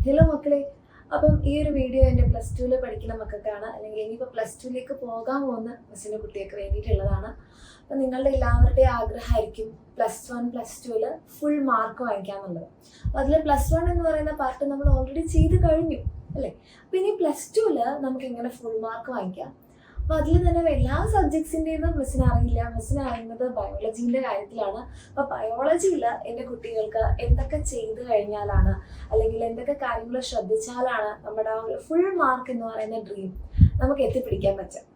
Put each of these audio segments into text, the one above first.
Hello മക്കളെ, അപ്പം ഈ ഒരു വീഡിയോ എൻ്റെ +2 പഠിക്കുന്ന മക്കൾക്കാണ്, അല്ലെങ്കിൽ ഇനിയിപ്പോൾ +2ലേക്ക് പോകാൻ പോകുന്ന മിസ്സിൻ്റെ കുട്ടികൾക്ക് വേണ്ടിയിട്ടുള്ളതാണ്. അപ്പം നിങ്ങളുടെ എല്ലാവരുടെയും ആഗ്രഹമായിരിക്കും +1 +2 ഫുൾ മാർക്ക് വാങ്ങിക്കാന്നുള്ളത്. അപ്പം അതിൽ +1 എന്ന് പറയുന്ന പാർട്ട് നമ്മൾ ഓൾറെഡി ചെയ്ത് കഴിഞ്ഞു അല്ലേ. അപ്പം ഇനി +2 നമുക്ക് എങ്ങനെ ഫുൾ മാർക്ക് വാങ്ങിക്കാം? അപ്പോൾ അതിൽ തന്നെ എല്ലാ സബ്ജക്ട്സിൻ്റെയും മിസ്സിന് അറിയില്ല. മിസ്സിന് അറിയുന്നത് ബയോളജീൻ്റെ കാര്യത്തിലാണ്. അപ്പോൾ ബയോളജിയിൽ എൻ്റെ കുട്ടികൾക്ക് എന്തൊക്കെ ചെയ്ത് കഴിഞ്ഞാലാണ്, അല്ലെങ്കിൽ എന്തൊക്കെ കാര്യങ്ങൾ ശ്രദ്ധിച്ചാലാണ് നമ്മുടെ ആ ഒരു ഫുൾ മാർക്ക് എന്ന് പറയുന്ന ഡ്രീം നമുക്ക് എത്തിപ്പിടിക്കാൻ പറ്റുക.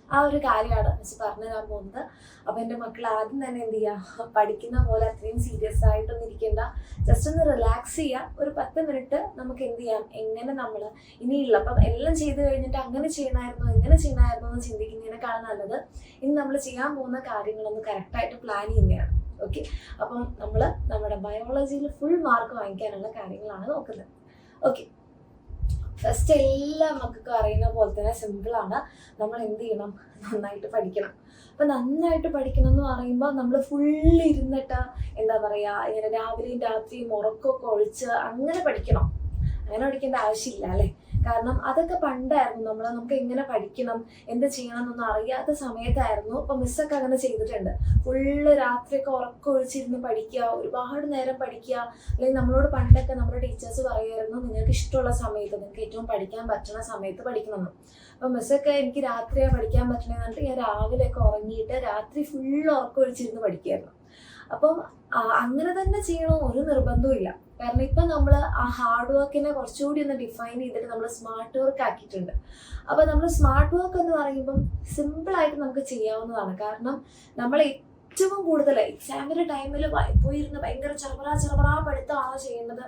ആ ഒരു കാര്യമാണ് മിസ് പറഞ്ഞു തരാൻ പോകുന്നത്. അപ്പോൾ എൻ്റെ മക്കൾ ആദ്യം തന്നെ എന്ത് ചെയ്യുക, പഠിക്കുന്ന പോലെ അത്രയും സീരിയസ് ആയിട്ടൊന്നും ഇരിക്കേണ്ട, ജസ്റ്റ് ഒന്ന് റിലാക്സ് ചെയ്യുക. ഒരു 10 മിനിറ്റ് നമുക്ക് എന്ത് ചെയ്യാം, എങ്ങനെ നമ്മൾ ഇനിയുള്ള അപ്പം എല്ലാം ചെയ്ത് കഴിഞ്ഞിട്ട് അങ്ങനെ ചെയ്യണമായിരുന്നോ ഇങ്ങനെ ചെയ്യണമായിരുന്നോ എന്ന് ചിന്തിക്കുന്നതിനേക്കാളും നല്ലത് ഇനി നമ്മൾ ചെയ്യാൻ പോകുന്ന കാര്യങ്ങളൊന്ന് കറക്റ്റായിട്ട് പ്ലാൻ ചെയ്യുന്നതാണ്. ഓക്കെ, അപ്പം നമ്മൾ നമ്മുടെ ബയോളജിയിൽ ഫുൾ മാർക്ക് വാങ്ങിക്കാനുള്ള കാര്യങ്ങളാണ് നോക്കുന്നത്. ഓക്കെ, ഫസ്റ്റ് എല്ലാ മക്കൾക്കും അറിയുന്ന പോലെ തന്നെ സിമ്പിളാണ്. നമ്മൾ എന്ത് ചെയ്യണം, നന്നായിട്ട് പഠിക്കണം. അപ്പം നന്നായിട്ട് പഠിക്കണം എന്ന് പറയുമ്പോൾ നമ്മൾ ഫുള്ള് ഇരുന്നിട്ട് എന്താ പറയുക, ഇങ്ങനെ രാവിലെയും രാത്രിയും ഉറക്കമൊക്കെ ഒഴിച്ച് അങ്ങനെ പഠിക്കണം. അങ്ങനെ പഠിക്കേണ്ട ആവശ്യമില്ല അല്ലേ. കാരണം അതൊക്കെ പണ്ടായിരുന്നു. നമുക്ക് എങ്ങനെ പഠിക്കണം, എന്ത് ചെയ്യണം എന്നൊന്നും അറിയാത്ത സമയത്തായിരുന്നു. ഇപ്പം മിസ്സൊക്കെ അങ്ങനെ ചെയ്തിട്ടുണ്ട്. ഫുള്ള് രാത്രിയൊക്കെ ഉറക്കം ഒഴിച്ചിരുന്ന് പഠിക്കുക, ഒരുപാട് നേരം പഠിക്കുക. അല്ലെങ്കിൽ നമ്മളോട് പണ്ടൊക്കെ നമ്മുടെ ടീച്ചേഴ്സ് പറയുമായിരുന്നു, നിങ്ങൾക്ക് ഇഷ്ടമുള്ള സമയത്ത്, നിങ്ങൾക്ക് ഏറ്റവും പഠിക്കാൻ പറ്റുന്ന സമയത്ത് പഠിക്കണമെന്ന്. അപ്പം മിസ്സൊക്കെ എനിക്ക് രാത്രിയാണ് പഠിക്കാൻ പറ്റണമെന്ന് പറഞ്ഞിട്ട് ഞാൻ രാവിലെയൊക്കെ ഉറങ്ങിയിട്ട് രാത്രി ഫുള്ള് ഉറക്കം ഒഴിച്ചിരുന്ന് പഠിക്കുമായിരുന്നു. അപ്പം അങ്ങനെ തന്നെ ചെയ്യണം ഒരു നിർബന്ധവും ഇല്ല. കാരണം ഇപ്പം നമ്മൾ ആ ഹാർഡ് വർക്കിനെ കുറച്ചുകൂടി ഒന്ന് ഡിഫൈൻ ചെയ്തിട്ട് നമ്മൾ സ്മാർട്ട് വർക്ക് ആക്കിയിട്ടുണ്ട്. അപ്പം നമ്മൾ സ്മാർട്ട് വർക്ക് എന്ന് പറയുമ്പം സിമ്പിളായിട്ട് നമുക്ക് ചെയ്യാവുന്നതാണ്. കാരണം നമ്മൾ ഏറ്റവും കൂടുതൽ എക്സാമിൻ്റെ ടൈമിൽ പോയിരുന്ന് ഭയങ്കര ചെറുപറാ പഠിത്തമാണോ ചെയ്യേണ്ടത്?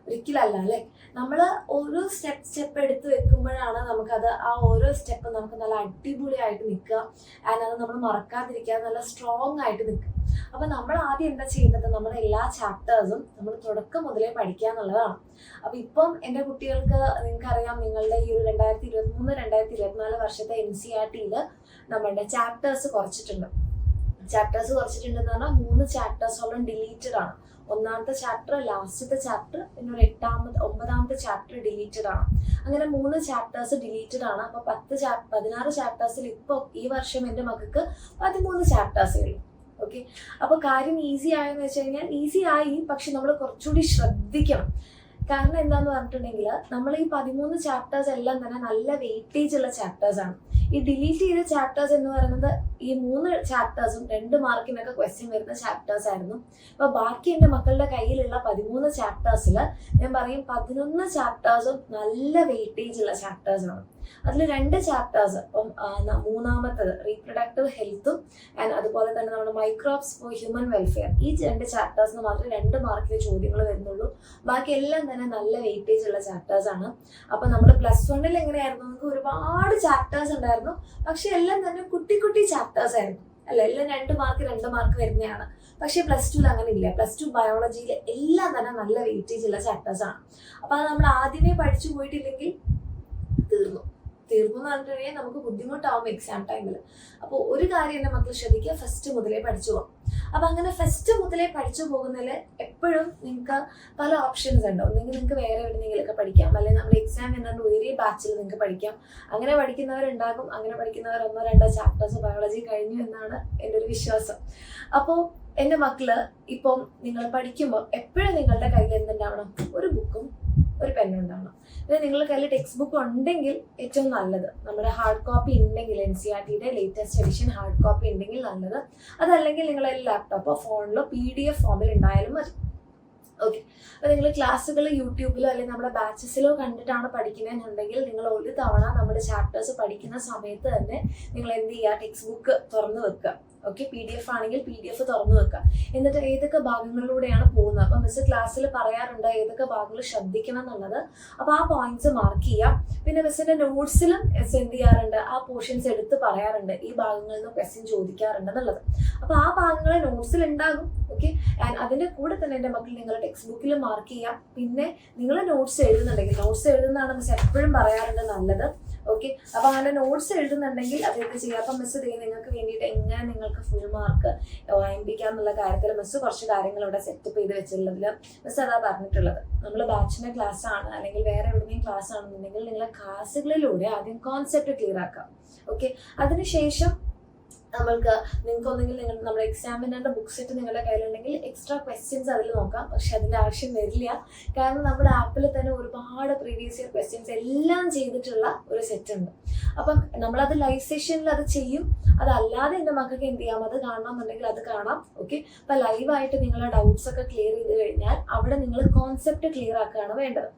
ഒരിക്കലല്ല അല്ലേ. നമ്മൾ ഓരോ സ്റ്റെപ്പ് എടുത്ത് വെക്കുമ്പോഴാണ് നമുക്കത് ആ ഓരോ സ്റ്റെപ്പ് നമുക്ക് നല്ല അടിപൊളിയായിട്ട് നിൽക്കുക. ആൻഡ് അത് നമ്മൾ മറക്കാതിരിക്കാതെ നല്ല സ്ട്രോങ് ആയിട്ട് നിൽക്കുക. അപ്പം നമ്മൾ ആദ്യം എന്താ ചെയ്യുന്നത്, നമ്മുടെ എല്ലാ ചാപ്റ്റേഴ്സും നമ്മൾ തുടക്കം മുതലേ പഠിക്കുക എന്നുള്ളതാണ്. അപ്പം ഇപ്പം എൻ്റെ കുട്ടികൾക്ക് നിങ്ങൾക്കറിയാം, നിങ്ങളുടെ ഈ ഒരു 2023-2024 വർഷത്തെ NCERT-യിൽ നമ്മളുടെ ചാപ്റ്റേഴ്സ് കുറച്ചിട്ടുണ്ട്. ചാപ്റ്റേഴ്സ് കുറച്ചിട്ടുണ്ടെന്ന് പറഞ്ഞാൽ 3 ചാപ്റ്റേഴ്സോളം ഡിലീറ്റഡ് ആണ്. 1ാമത്തെ ചാപ്റ്റർ, ലാസ്റ്റത്തെ ചാപ്റ്റർ, പിന്നെ ഒരു 9ാമത്തെ ചാപ്റ്റർ ഡിലീറ്റഡ് ആണ്. അങ്ങനെ 3 ചാപ്റ്റേഴ്സ് ഡിലീറ്റഡ് ആണ്. അപ്പോൾ 16 ചാപ്റ്റേഴ്സിൽ ഇപ്പോൾ ഈ വർഷം എൻ്റെ മക്കൾക്ക് 13 ചാപ്റ്റേഴ്സേ ഉള്ളൂ. ഓക്കെ, അപ്പോൾ കാര്യം ഈസി ആയെന്ന് വെച്ച് കഴിഞ്ഞാൽ ഈസി ആയി, പക്ഷെ നമ്മൾ കുറച്ചുകൂടി ശ്രദ്ധിക്കണം. കാരണം എന്താന്ന് പറഞ്ഞിട്ടുണ്ടെങ്കിൽ നമ്മൾ ഈ 13 ചാപ്റ്റേഴ്സ് എല്ലാം തന്നെ നല്ല വെയിറ്റേജ് ഉള്ള ചാപ്റ്റേഴ്സാണ്. ഈ ഡിലീറ്റ് ചെയ്ത ചാപ്റ്റേഴ്സ് എന്ന് പറയുന്നത് ഈ 3 ചാപ്റ്റേഴ്സും 2 മാർക്കിനൊക്കെ ക്വസ്റ്റ്യൻ വരുന്ന ചാപ്റ്റേഴ്സ് ആയിരുന്നു. അപ്പോൾ ബാക്കി എൻ്റെ മക്കളുടെ കയ്യിലുള്ള 13 ചാപ്റ്റേഴ്സിൽ ഞാൻ പറയും 11 ചാപ്റ്റേഴ്സും നല്ല വെയിറ്റേജ് ഉള്ള ചാപ്റ്റേഴ്സാണ്. അതിൽ 2 ചാപ്റ്റേഴ്സ്, ഇപ്പം 3ാമത്തത് റീപ്രൊഡക്റ്റീവ് ഹെൽത്തും ആൻഡ് അതുപോലെ തന്നെ നമ്മുടെ മൈക്രോബ്സ് ഫോർ ഹ്യൂമൻ വെൽഫെയർ, ഈ 2 ചാപ്റ്റേഴ്സിന് മാത്രമേ 2 മാർക്കിന് ചോദ്യങ്ങൾ വരുന്നുള്ളൂ. ബാക്കി എല്ലാം തന്നെ നല്ല വെയിറ്റേജ് ഉള്ള ചാപ്റ്റേഴ്സാണ്. അപ്പം നമ്മൾ +1 എങ്ങനെയായിരുന്നു, നമുക്ക് ഒരുപാട് ചാപ്റ്റേഴ്സ് ഉണ്ടായിരുന്നു, പക്ഷെ എല്ലാം തന്നെ കുട്ടി കുട്ടി ചാപ്റ്റേഴ്സ് ആയിരുന്നു അല്ല. എല്ലാം 2 മാർക്ക് വരുന്നതാണ്. പക്ഷേ +2 അങ്ങനെ ഇല്ല. +2 ബയോളജിയിൽ എല്ലാം തന്നെ നല്ല വെയിറ്റേജ് ഉള്ള ചാപ്റ്റേഴ്സാണ്. അപ്പം അത് നമ്മൾ ആദ്യമേ പഠിച്ചു പോയിട്ടില്ലെങ്കിൽ തീർന്നു എന്ന് പറഞ്ഞിട്ടുണ്ടെങ്കിൽ നമുക്ക് ബുദ്ധിമുട്ടാവും എക്സാം ടൈമിൽ. അപ്പോൾ ഒരു കാര്യം എൻ്റെ മക്കൾ ശ്രദ്ധിക്കുക, ഫസ്റ്റ് മുതലേ പഠിച്ചു പോകാം. അപ്പം അങ്ങനെ ഫസ്റ്റ് മുതലേ പഠിച്ചു പോകുന്നതിൽ എപ്പോഴും നിങ്ങൾക്ക് പല ഓപ്ഷൻസ് ഉണ്ട്. ഒന്നെങ്കിൽ നിങ്ങൾക്ക് വേറെ എവിടെയെങ്കിലുമൊക്കെ പഠിക്കാം, അല്ലെങ്കിൽ നമ്മുടെ എക്സാം എന്നാണ്ട് ഒരേ ബാച്ചിൽ നിങ്ങൾക്ക് പഠിക്കാം. അങ്ങനെ പഠിക്കുന്നവരുണ്ടാകും. അങ്ങനെ പഠിക്കുന്നവർ 1-2 ചാപ്റ്റേഴ്സ് ബയോളജി കഴിഞ്ഞു എന്നാണ് എൻ്റെ ഒരു വിശ്വാസം. അപ്പോൾ എൻ്റെ മക്കള് ഇപ്പം നിങ്ങൾ പഠിക്കുമ്പോൾ എപ്പോഴും നിങ്ങളുടെ കയ്യിൽ എന്തുണ്ടാവണം, ഒരു ബുക്കും ഒരു പെന്നുണ്ടാവണം. പിന്നെ നിങ്ങളുടെ കയ്യിൽ ടെക്സ്റ്റ് ബുക്ക് ഉണ്ടെങ്കിൽ ഏറ്റവും നല്ലത്. നമ്മുടെ ഹാർഡ് കോപ്പി ഉണ്ടെങ്കിൽ NCERT-യുടെ ലേറ്റസ്റ്റ് എഡിഷൻ ഹാർഡ് കോപ്പി ഉണ്ടെങ്കിൽ നല്ലത്. അതല്ലെങ്കിൽ നിങ്ങളെ ലാപ്ടോപ്പോ ഫോണിലോ PDF ഫോമിൽ ഉണ്ടായാലും മതി. ഓക്കെ, അപ്പോൾ നിങ്ങൾ ക്ലാസ്സുകൾ യൂട്യൂബിലോ അല്ലെങ്കിൽ നമ്മുടെ ബാച്ചസിലോ കണ്ടിട്ടാണ് പഠിക്കുന്നതെന്നുണ്ടെങ്കിൽ നിങ്ങൾ ഒരു തവണ നമ്മുടെ ചാപ്റ്റേഴ്സ് പഠിക്കുന്ന സമയത്ത് തന്നെ നിങ്ങൾ എന്ത് ചെയ്യുക, ടെക്സ്റ്റ് ബുക്ക് തുറന്ന് വെക്കുക. ഓക്കെ, PDF ആണെങ്കിൽ PDF തുറന്നു വെക്കുക. എന്നിട്ട് ഏതൊക്കെ ഭാഗങ്ങളിലൂടെയാണ് പോകുന്നത്, അപ്പം മിസ് ക്ലാസ്സിൽ പറയാറുണ്ട് ഏതൊക്കെ ഭാഗങ്ങൾ ശ്രദ്ധിക്കണം എന്നുള്ളത്. അപ്പോൾ ആ പോയിന്റ്സ് മാർക്ക് ചെയ്യാം. പിന്നെ മിസ്സിന്റെ നോട്ട്സിലും മിസ് എന്ത് ചെയ്യാറുണ്ട്, ആ പോർഷൻസ് എടുത്ത് പറയാറുണ്ട്, ഈ ഭാഗങ്ങളിൽ നിന്ന് ക്വസ്റ്റ്യൻ ചോദിക്കാറുണ്ട് എന്നുള്ളത്. അപ്പോൾ ആ ഭാഗങ്ങൾ നോട്ട്സിൽ ഉണ്ടാകും. ഓക്കെ, ആൻഡ് അതിൻ്റെ കൂടെ തന്നെ എൻ്റെ മക്കൾ നിങ്ങൾ ടെക്സ്റ്റ് ബുക്കിൽ മാർക്ക് ചെയ്യാം. പിന്നെ നിങ്ങൾ നോട്ട്സ് എഴുതുന്നുണ്ടെങ്കിൽ, നോട്ട്സ് എഴുതുന്നതാണ് മിസ് എപ്പോഴും പറയാറുണ്ട് നല്ലത്. ഓക്കെ, അപ്പൊ അങ്ങനെ നോട്ട്സ് എഴുതുന്നുണ്ടെങ്കിൽ അതൊക്കെ ചെയ്യാം. അപ്പൊ മിസ് നിങ്ങൾക്ക് വേണ്ടിയിട്ട് എങ്ങനെ നിങ്ങൾക്ക് ഫുൾ മാർക്ക് വാങ്ങിപ്പിക്കാം എന്നുള്ള കാര്യത്തിൽ മിസ് കുറച്ച് കാര്യങ്ങൾ ഇവിടെ സെറ്റപ്പ് ചെയ്ത് വെച്ചിട്ടുള്ളതിൽ മിസ് അതാ പറഞ്ഞിട്ടുള്ളത്. നമ്മൾ ബാച്ചിന്റെ ക്ലാസ് ആണ് അല്ലെങ്കിൽ വേറെ എവിടെയെങ്കിലും ക്ലാസ് ആണെന്നുണ്ടെങ്കിൽ നിങ്ങളെ ക്ലാസ്സുകളിലൂടെ ആദ്യം കോൺസെപ്റ്റ് ക്ലിയർ ആക്കാം. ഓക്കെ, അതിനുശേഷം നിങ്ങൾക്ക് ഒന്നെങ്കിൽ നമ്മുടെ എക്സാമിനറിന്റെ ബുക്ക് സെറ്റ് നിങ്ങളുടെ കയ്യിലുണ്ടെങ്കിൽ എക്സ്ട്രാ ക്വസ്റ്റ്യൻസ് അതിൽ നോക്കാം. പക്ഷെ അതിന്റെ ആവശ്യം വരില്ല, കാരണം നമ്മുടെ ആപ്പിൽ തന്നെ ഒരുപാട് പ്രീവിയസ് ഇയർ ക്വസ്റ്റ്യൻസ് എല്ലാം ചെയ്തിട്ടുള്ള ഒരു സെറ്റ് ഉണ്ട്. അപ്പം നമ്മളത് ലൈവ് സെഷനിൽ അത് ചെയ്യും. അതല്ലാതെ എൻ്റെ മക്കൾക്ക് എന്ത് ചെയ്യാം, അത് കാണണമെന്നുണ്ടെങ്കിൽ അത് കാണാം. ഓക്കെ, അപ്പൊ ലൈവായിട്ട് നിങ്ങളുടെ ഡൗട്ട്സ് ഒക്കെ ക്ലിയർ ചെയ്ത് കഴിഞ്ഞാൽ അവിടെ നിങ്ങൾ കോൺസെപ്റ്റ് ക്ലിയർ ആക്കുകയാണ് വേണ്ടത്.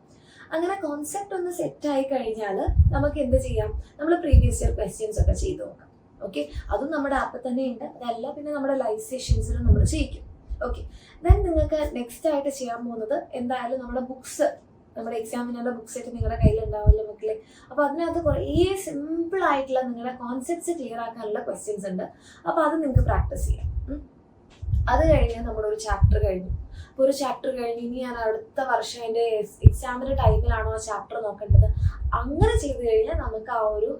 അങ്ങനെ കോൺസെപ്റ്റ് ഒന്ന് സെറ്റ് ആയി കഴിഞ്ഞാൽ നമുക്ക് എന്ത് ചെയ്യാം, നമ്മൾ പ്രീവിയസ് ഇയർ ക്വസ്റ്റ്യൻസ് ഒക്കെ ചെയ്ത് നോക്കാം. ഓക്കെ, അതും നമ്മുടെ ആപ്പിൽ തന്നെ ഉണ്ട്. അതല്ല പിന്നെ നമ്മുടെ ലൈവ് സെഷൻസിൽ നമ്മൾ ചെയ്യിക്കും. ഓക്കെ, ദെൻ നിങ്ങൾക്ക് നെക്സ്റ്റ് ആയിട്ട് ചെയ്യാൻ പോകുന്നത് എന്തായാലും നമ്മുടെ ബുക്സ്, നമ്മുടെ എക്സാമിനുള്ള ബുക്ക് സെറ്റ് നിങ്ങളുടെ കയ്യിലുണ്ടാവുമല്ലോ മക്കളെ. അപ്പോൾ അതിനകത്ത് കുറേ സിമ്പിൾ ആയിട്ടുള്ള നിങ്ങളുടെ കോൺസെപ്റ്റ്സ് ക്ലിയർ ആക്കാനുള്ള ക്വസ്റ്റ്യൻസ് ഉണ്ട്. അപ്പോൾ അത് നിങ്ങൾക്ക് പ്രാക്ടീസ് ചെയ്യാം. അത് കഴിഞ്ഞ് നമ്മുടെ ഒരു ചാപ്റ്റർ കഴിഞ്ഞു. അപ്പോൾ ഒരു ചാപ്റ്റർ കഴിഞ്ഞ് ഇനി ഞാൻ അടുത്ത വർഷം എൻ്റെ എക്സാമിൻ്റെ ടൈമിലാണോ ആ ചാപ്റ്റർ നോക്കേണ്ടത്. അങ്ങനെ ചെയ്ത് കഴിഞ്ഞാൽ നമുക്ക് ആ ഒരു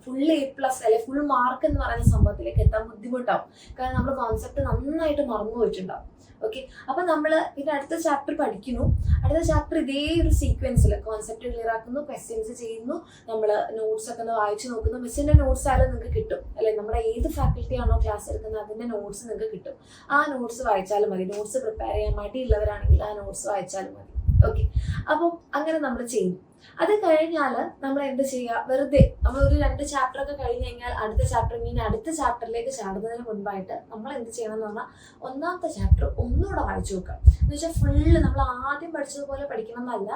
ഫുൾ A+ അല്ലെങ്കിൽ ഫുൾ മാർക്ക് എന്ന് പറയുന്ന സംഭവത്തിലേക്ക് എത്താൻ ബുദ്ധിമുട്ടാവും. കാരണം നമ്മൾ കോൺസെപ്റ്റ് നന്നായിട്ട് മറന്നു പോയിട്ടുണ്ടാവും. ഓക്കെ, അപ്പൊ നമ്മൾ പിന്നെ അടുത്ത ചാപ്റ്റർ പഠിക്കുന്നു. അടുത്ത ചാപ്റ്റർ ഇതേ ഒരു സീക്വൻസിൽ കോൺസെപ്റ്റ് ക്ലിയർ ആക്കുന്നു, ക്വസ്റ്റ്യൻസ് ചെയ്യുന്നു, നമ്മൾ നോട്ട്സ് ഒക്കെ ഒന്ന് വായിച്ചു നോക്കുന്നു. മിസ്സിന്റെ നോട്ട്സ് ആയാലും നിങ്ങൾക്ക് കിട്ടും, അല്ലെ നമ്മുടെ ഏത് ഫാക്കൽറ്റി ആണോ ക്ലാസ് എടുക്കുന്നത് അതിന്റെ നോട്ട്സ് നിങ്ങൾക്ക് കിട്ടും. ആ നോട്ട്സ് വായിച്ചാലും മതി. നോട്ട്സ് പ്രിപ്പയർ ചെയ്യാൻ മടിയുള്ളവരാണെങ്കിൽ ആ നോട്ട്സ് വായിച്ചാലും മതി. ഓക്കെ, അപ്പം അങ്ങനെ നമ്മൾ ചെയ്യും. അത് കഴിഞ്ഞാൽ നമ്മൾ എന്ത് ചെയ്യുക, വെറുതെ നമ്മൾ ഒരു 2 ചാപ്റ്റർ ഒക്കെ കഴിഞ്ഞ് കഴിഞ്ഞാൽ അടുത്ത ചാപ്റ്ററിലേക്ക് ചാടുന്നതിന് മുൻപായിട്ട് നമ്മൾ എന്ത് ചെയ്യണം എന്ന് പറഞ്ഞാൽ ഒന്നാമത്തെ ചാപ്റ്റർ ഒന്നുകൂടെ വായിച്ചു നോക്കാം. എന്ന് വെച്ചാൽ ഫുള്ള് നമ്മൾ ആദ്യം പഠിച്ചതുപോലെ പഠിക്കണം എന്നല്ല,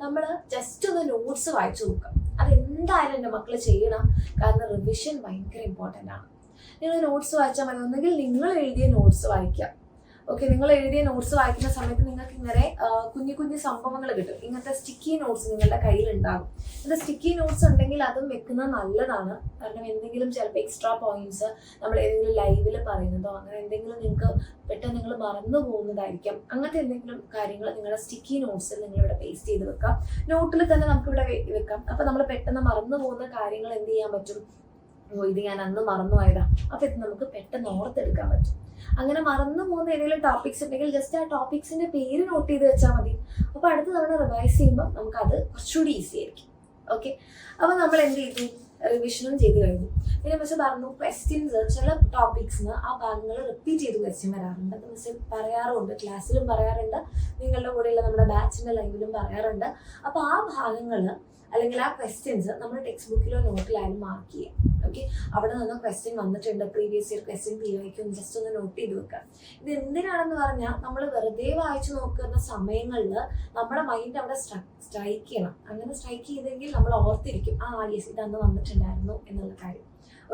നമ്മൾ ജസ്റ്റ് ഒന്ന് നോട്ട്സ് വായിച്ചു നോക്കാം. അതെന്തായാലും എൻ്റെ മക്കൾ ചെയ്യണം, കാരണം റിവിഷൻ ഭയങ്കര ഇമ്പോർട്ടൻ്റ് ആണ്. നിങ്ങൾ നോട്ട്സ് വായിച്ചാൽ മതി. ഒന്നുകിൽ നിങ്ങൾ എഴുതിയ നോട്ട്സ് വായിക്കാം. ഓക്കെ, നിങ്ങൾ എഴുതിയ നോട്ട്സ് വായിക്കുന്ന സമയത്ത് നിങ്ങൾക്ക് ഇങ്ങനെ കുഞ്ഞു കുഞ്ഞു സംഭവങ്ങൾ കിട്ടും. ഇങ്ങനത്തെ സ്റ്റിക്കി നോട്ട്സ് നിങ്ങളുടെ കയ്യിൽ ഉണ്ടാകും. ഇങ്ങനത്തെ സ്റ്റിക്കി നോട്ട്സ് ഉണ്ടെങ്കിൽ അതും വെക്കുന്നത് നല്ലതാണ്. കാരണം എന്തെങ്കിലും ചിലപ്പോൾ എക്സ്ട്രാ പോയിന്റ്സ് നമ്മൾ ഏതെങ്കിലും ലൈവിൽ പറയുന്നതോ അങ്ങനെ എന്തെങ്കിലും നിങ്ങൾക്ക് പെട്ടെന്ന് നിങ്ങൾ മറന്നു പോകുന്നതായിരിക്കും. അങ്ങനത്തെ എന്തെങ്കിലും കാര്യങ്ങൾ നിങ്ങളുടെ സ്റ്റിക്കി നോട്ട്സിൽ നിങ്ങളിവിടെ പേസ്റ്റ് ചെയ്ത് വെക്കാം. നോട്ടിൽ തന്നെ നമുക്കിവിടെ വെക്കാം. അപ്പം നമ്മൾ പെട്ടെന്ന് മറന്നു പോകുന്ന കാര്യങ്ങൾ എന്ത് ചെയ്യാൻ പറ്റും, ഇത് ഞാൻ അന്ന് മറന്നു പോയതാ, അപ്പം ഇത് നമുക്ക് പെട്ടെന്ന് ഓർത്തെടുക്കാൻ പറ്റും. അങ്ങനെ മറന്നു പോകുന്ന ഏതെങ്കിലും ടോപ്പിക്സ് ഉണ്ടെങ്കിൽ ജസ്റ്റ് ആ ടോപ്പിക്സിന്റെ പേര് നോട്ട് ചെയ്ത് വെച്ചാൽ മതി. അപ്പോൾ അടുത്ത് നമ്മൾ റിവൈസ് ചെയ്യുമ്പോൾ നമുക്ക് അത് കുറച്ചുകൂടി ഈസി ആയിരിക്കും. ഓക്കെ, അപ്പോൾ നമ്മൾ എന്ത് ചെയ്തു, റിവിഷനും ചെയ്ത് കഴിഞ്ഞു. പിന്നെ മിസ് പറഞ്ഞു ക്വസ്റ്റ്യൻസ് ചില ടോപ്പിക്സിന് ആ ഭാഗങ്ങൾ റിപ്പീറ്റ് ചെയ്ത് ക്വസ്റ്റ്യൻ വരാറുണ്ട്. അത് മിസ് പറയാറുണ്ട്, ക്ലാസ്സിലും പറയാറുണ്ട്, നിങ്ങളുടെ കൂടെയുള്ള നമ്മുടെ ബാച്ചിന്റെ ലൈവിലും പറയാറുണ്ട്. അപ്പോൾ ആ ഭാഗങ്ങൾ അല്ലെങ്കിൽ ആ ക്വസ്റ്റ്യൻസ് നമ്മൾ ടെക്സ്റ്റ് ബുക്കിലോ നോട്ടിലായാലും മാർക്ക് ചെയ്യാം. ഓക്കെ, അവിടെ നിന്ന് ക്വസ്റ്റ്യൻ വന്നിട്ടുണ്ട്, previous year question PYQ just ഒന്ന് നോട്ട് ചെയ്ത് വെക്കാം. ഇത് എന്തിനാണെന്ന് പറഞ്ഞാൽ നമ്മൾ വെറുതെ വായിച്ചു നോക്കുന്ന സമയങ്ങളിൽ നമ്മുടെ മൈൻഡ് അവിടെ സ്ട്രൈക്ക് ചെയ്യണം. അങ്ങനെ സ്ട്രൈക്ക് ചെയ്തെങ്കിൽ നമ്മൾ ഓർത്തിരിക്കും, യെസ് ഇതന്ന് വന്നിട്ടുണ്ടായിരുന്നു എന്നുള്ള കാര്യം.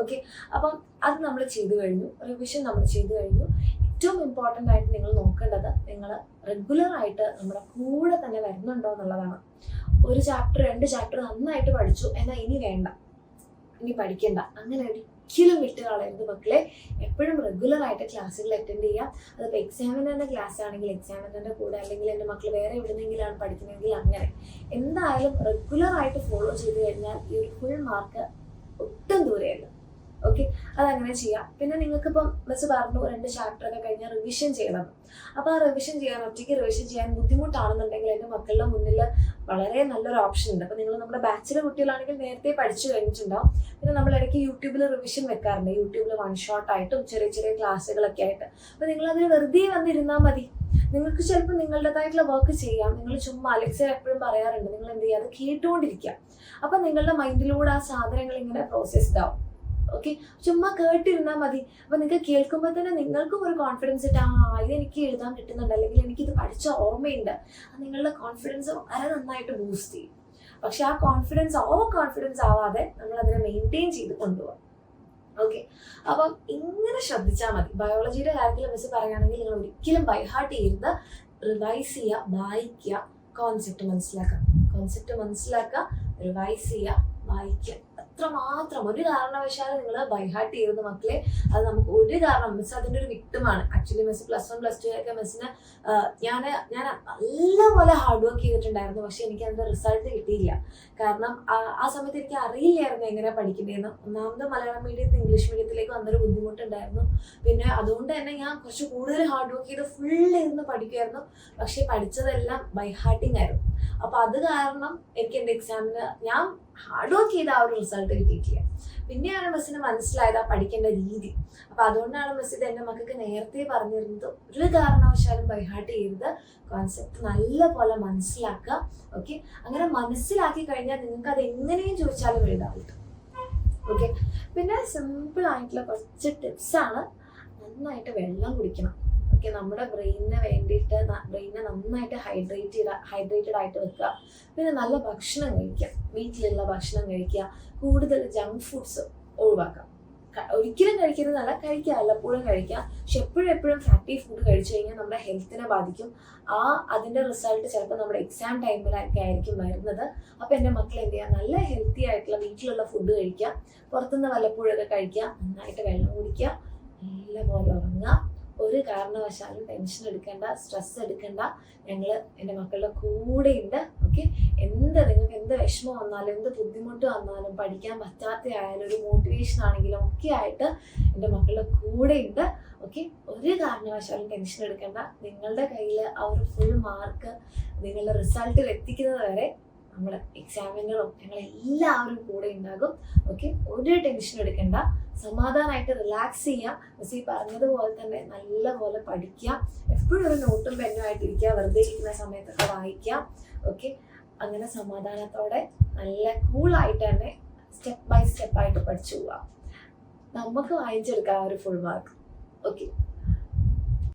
ഓക്കെ, അപ്പം അത് നമ്മൾ ചെയ്തു കഴിഞ്ഞു. റിവിഷൻ നമ്മൾ ചെയ്തു കഴിഞ്ഞു. ഏറ്റവും ഇമ്പോർട്ടൻ്റ് ആയിട്ട് നിങ്ങൾ നോക്കേണ്ടത് നിങ്ങൾ റെഗുലർ ആയിട്ട് നമ്മുടെ കൂടെ തന്നെ വരുന്നുണ്ടോ എന്നുള്ളതാണ്. ഒരു ചാപ്റ്റർ 2 ചാപ്റ്റർ നന്നായിട്ട് പഠിച്ചു എന്നാൽ ഇനി വേണ്ട, ഇനി പഠിക്കണ്ട, അങ്ങനെ ഒരിക്കലും വിട്ട് കളയരുത് മക്കളെ. എപ്പോഴും റെഗുലർ ആയിട്ട് ക്ലാസ്സുകൾ അറ്റൻഡ് ചെയ്യാം. അതിപ്പോൾ എക്സാമിനറിൻ്റെ ക്ലാസ് ആണെങ്കിൽ എക്സാമിനറിൻ്റെ കൂടെ, അല്ലെങ്കിൽ എൻ്റെ മക്കൾ വേറെ എവിടെന്നെങ്കിലാണ് പഠിക്കുന്നതെങ്കിൽ അങ്ങനെ എന്തായാലും റെഗുലർ ആയിട്ട് ഫോളോ ചെയ്ത് കഴിഞ്ഞാൽ ഈ ഒരു ഫുൾ മാർക്ക് ഒട്ടും ദൂരെയല്ല. ഓക്കെ, അതങ്ങനെ ചെയ്യാം. പിന്നെ നിങ്ങൾക്കിപ്പം മിസ് പറഞ്ഞു 2 ചാപ്റ്റർ ഒക്കെ കഴിഞ്ഞാൽ റിവിഷൻ ചെയ്യണം. അപ്പോൾ ആ റിവിഷൻ ചെയ്യാൻ, ഒറ്റയ്ക്ക് റിവിഷൻ ചെയ്യാൻ ബുദ്ധിമുട്ടാണെന്നുണ്ടെങ്കിൽ എൻ്റെ മക്കളുടെ മുന്നിൽ വളരെ നല്ലൊരു ഓപ്ഷൻ ഉണ്ട്. അപ്പോൾ നിങ്ങൾ നമ്മുടെ ബാച്ചിലെ കുട്ടികളാണെങ്കിൽ നേരത്തെ പഠിച്ചു കഴിഞ്ഞിട്ടുണ്ടാവും. പിന്നെ നമ്മൾ ഇടയ്ക്ക് യൂട്യൂബിൽ റിവിഷൻ വെക്കാറുണ്ട്. യൂട്യൂബിൽ 1 ഷോട്ട് ആയിട്ടും ചെറിയ ചെറിയ ക്ലാസ്സുകളൊക്കെ ആയിട്ട്. അപ്പോൾ നിങ്ങളതിൽ വെറുതെ വന്നിരുന്നാൽ മതി. നിങ്ങൾക്ക് ചിലപ്പോൾ നിങ്ങളുടേതായിട്ടുള്ള വർക്ക് ചെയ്യാം. നിങ്ങൾ ചുമ്മാ അലക്സ എപ്പോഴും പറയാറുണ്ട്, നിങ്ങൾ എന്ത് ചെയ്യുക, അത് കേട്ടുകൊണ്ടിരിക്കുക. അപ്പം നിങ്ങളുടെ മൈൻഡിലൂടെ ആ സാധനങ്ങൾ ഇങ്ങനെ പ്രോസസ്ഡ് ആവും. ഓക്കെ, ചുമ്മാ കേട്ടിരുന്നാൽ മതി. അപ്പൊ നിങ്ങൾക്ക് കേൾക്കുമ്പോൾ തന്നെ നിങ്ങൾക്കും ഒരു കോൺഫിഡൻസ് ഇട്ട് ഇത് എനിക്ക് എഴുതാൻ കിട്ടുന്നുണ്ട്, അല്ലെങ്കിൽ എനിക്കിത് പഠിച്ച ഓർമ്മയുണ്ട്. അത് നിങ്ങളുടെ കോൺഫിഡൻസ് വളരെ നന്നായിട്ട് ബൂസ്റ്റ് ചെയ്യും. പക്ഷെ ആ ഓവർ കോൺഫിഡൻസ് ആവാതെ നമ്മൾ അതിനെ മെയിൻറ്റെയിൻ ചെയ്ത് കൊണ്ടുപോകാം. ഓക്കെ, അപ്പം ഇങ്ങനെ ശ്രദ്ധിച്ചാൽ മതി. ബയോളജിയുടെ കാര്യത്തിൽ മിസ് പറയുകയാണെങ്കിൽ നിങ്ങൾ ഒരിക്കലും ബൈഹാർട്ട് ചെയ്യരുത്. റിവൈസ് ചെയ്യുക, വായിക്കുക, കോൺസെപ്റ്റ് മനസ്സിലാക്കുക, റിവൈസ് ചെയ്യുക, വായിക്കുക, അത്രമാത്രം ഒരു കാരണവശാലും നിങ്ങൾ ബൈഹാർട്ട് ചെയ്യരുത് മക്കളെ. അത് നമുക്ക് ഒരു കാരണം മിസ് അതിൻ്റെ ഒരു വിക്ടിമാണ്. ആക്ച്വലി മിസ് +1 +2 ഒക്കെ മിസ്സിന് ഞാൻ നല്ലപോലെ ഹാർഡ് വർക്ക് ചെയ്തിട്ടുണ്ടായിരുന്നു. പക്ഷെ എനിക്ക് അതിൻ്റെ റിസൾട്ട് കിട്ടിയില്ല. കാരണം ആ സമയത്ത് എനിക്ക് അറിയില്ലായിരുന്നു എങ്ങനെ പഠിക്കേണ്ടതെന്ന്. ഒന്നാമത് മലയാളം മീഡിയത്തിൽ നിന്ന് ഇംഗ്ലീഷ് മീഡിയത്തിലേക്ക് വന്നൊരു ബുദ്ധിമുട്ടുണ്ടായിരുന്നു. പിന്നെ അതുകൊണ്ട് തന്നെ ഞാൻ കുറച്ച് കൂടുതൽ ഹാർഡ് വർക്ക് ചെയ്ത് ഫുൾ ഇരുന്ന് പഠിക്കുമായിരുന്നു. പക്ഷെ പഠിച്ചതെല്ലാം ബൈഹാർട്ടിങ് ആയിരുന്നു. അപ്പോൾ അത് കാരണം എനിക്ക് എൻ്റെ എക്സാമിന് ഞാൻ ഹാർഡ് വർക്ക് ചെയ്ത ആ ഒരു റിസൾട്ട് കിട്ടിയിട്ടില്ല. പിന്നെയാണ് മിസ്സിന് മനസ്സിലായത് ആ പഠിക്കേണ്ട രീതി. അപ്പോൾ അതുകൊണ്ടാണ് മിസ് ഇത് എൻ്റെ മക്കൾക്ക് നേരത്തെ പറഞ്ഞിരുന്നത്, ഒരു കാരണവശാലും ബൈഹാർട്ട് ചെയ്യരുത്, കോൺസെപ്റ്റ് നല്ല പോലെ മനസ്സിലാക്കുക. ഓക്കെ, അങ്ങനെ മനസ്സിലാക്കി കഴിഞ്ഞാൽ നിങ്ങൾക്ക് അത് എങ്ങനെയും ചോദിച്ചാലും എഴുതാൻ പറ്റും. ഓക്കെ, പിന്നെ സിമ്പിൾ ആയിട്ടുള്ള കുറച്ച് ടിപ്സാണ്. നന്നായിട്ട് വെള്ളം കുടിക്കണം. ഓക്കെ, നമ്മുടെ ബ്രെയിനിന് വേണ്ടിയിട്ട് ബ്രെയിനെ നന്നായിട്ട് ഹൈഡ്രേറ്റഡ് ആയിട്ട് വെക്കുക. പിന്നെ നല്ല ഭക്ഷണം കഴിക്കുക, വീട്ടിലുള്ള ഭക്ഷണം കഴിക്കുക. കൂടുതൽ ജങ്ക് ഫുഡ്സ് ഒഴിവാക്കാം. ഒരിക്കലും കഴിക്കരുതല്ല, കഴിക്കുക, വല്ലപ്പോഴും കഴിക്കുക. പക്ഷെ എപ്പോഴും ഫാറ്റി ഫുഡ് കഴിച്ചു കഴിഞ്ഞാൽ നമ്മുടെ ഹെൽത്തിനെ ബാധിക്കും. അതിൻ്റെ റിസൾട്ട് ചിലപ്പോൾ നമ്മുടെ എക്സാം ടൈമിലൊക്കെ ആയിരിക്കും വരുന്നത്. അപ്പോൾ എൻ്റെ മക്കൾ എന്ത് ചെയ്യുക, നല്ല ഹെൽത്തി ആയിട്ടുള്ള വീട്ടിലുള്ള ഫുഡ് കഴിക്കുക, പുറത്തുനിന്ന് വല്ലപ്പോഴൊക്കെ കഴിക്കുക, നന്നായിട്ട് വെള്ളം കുടിക്കുക, നല്ലപോലെ ഉറങ്ങുക. ഒരു കാരണവശാലും ടെൻഷൻ എടുക്കേണ്ട, സ്ട്രെസ് എടുക്കേണ്ട. ഞങ്ങൾ എൻ്റെ മക്കളുടെ കൂടെയുണ്ട്. ഓക്കെ, നിങ്ങൾക്ക് എന്ത് വിഷമം വന്നാലും എന്ത് ബുദ്ധിമുട്ട് വന്നാലും പഠിക്കാൻ പറ്റാത്ത ആയാലും ഒരു മോട്ടിവേഷൻ ആണെങ്കിലും ഒക്കെ ആയിട്ട് എൻ്റെ മക്കളുടെ കൂടെയുണ്ട്. ഓക്കെ, ഒരു കാരണവശാലും ടെൻഷൻ എടുക്കേണ്ട. നിങ്ങളുടെ കയ്യിൽ ആ ഒരു ഫുൾ മാർക്ക് നിങ്ങളുടെ റിസൾട്ടിൽ എത്തിക്കുന്നത് വരെ നമ്മുടെ എക്സാമിനറും ഞങ്ങളെല്ലാവരും കൂടെ ഉണ്ടാകും. ഓക്കെ, ഒരു ടെൻഷൻ എടുക്കേണ്ട, സമാധാനമായിട്ട് റിലാക്സ് ചെയ്യുക. മിസ് ഈ പറഞ്ഞതുപോലെ തന്നെ നല്ലപോലെ പഠിക്കുക. എപ്പോഴും ഒരു നോട്ടും പെന്നും ആയിട്ടിരിക്കുക, വെറുതെ ഇരിക്കുന്ന സമയത്തൊക്കെ വായിക്കുക. ഓക്കെ, അങ്ങനെ സമാധാനത്തോടെ നല്ല കൂളായിട്ട് തന്നെ സ്റ്റെപ്പ് ബൈ സ്റ്റെപ്പായിട്ട് പഠിച്ചു പോവാം. നമുക്ക് വായിച്ചെടുക്കാം ഒരു ഫുൾ മാർക്ക്. ഓക്കെ.